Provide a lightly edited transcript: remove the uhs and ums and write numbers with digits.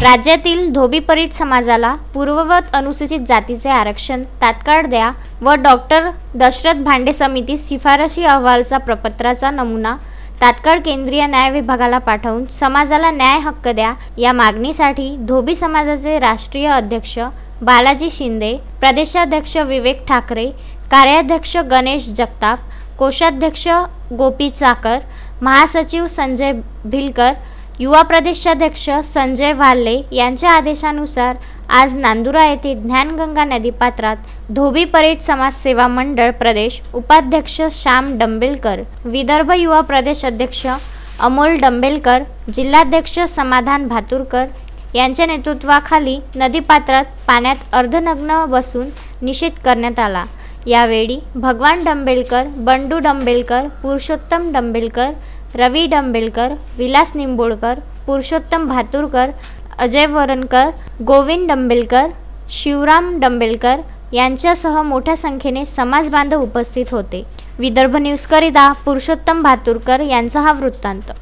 राज्यातील धोबी परीट समाजाला पूर्ववत अनुसूचित जातीचे आरक्षण तात्काळ द्या व डॉक्टर दशरथ भांडे समिती शिफारशी अहवालचा प्रपत्राचा नमुना तात्काळ केंद्रीय न्याय विभागाला पाठवून समाजाला न्याय हक्क द्या या मागणीसाठी धोबी समाजाचे राष्ट्रीय अध्यक्ष बालाजी शिंदे, प्रदेशाध्यक्ष विवेक ठाकरे, कार्याध्यक्ष गणेश जगताप, कोषाध्यक्ष गोपी चाकर, महासचिव संजय भिलकर, युवा प्रदेशाध्यक्ष संजय वाल्ले यांच्या आदेशानुसार आज नांदुरा येथे ज्ञानगंगा नदीपात्रात धोबी परीट समाज सेवा मंडळ प्रदेश उपाध्यक्ष श्याम डंबेलकर, विदर्भ युवा प्रदेश अध्यक्ष अमोल डंबेलकर, जिल्हाध्यक्ष समाधान भातुरकर यांच्या नेतृत्वाखाली नदीपात्रात पाण्यात अर्धनग्न बसून निषेध करण्यात आला। यावेळी भगवान डंबेलकर, बंडू डंबेलकर, पुरुषोत्तम डंबेलकर, रवी डंबेलकर, विलास निंबोडकर, पुरुषोत्तम भातुरकर, अजय वरणकर, गोविंद डंबेलकर, शिवराम डंबेलकर यांच्यासह मोठ्या संख्येने समाज बांधव उपस्थित होते। विदर्भ न्यूज करिता पुरुषोत्तम भातुरकर यांचा हा वृत्तांत।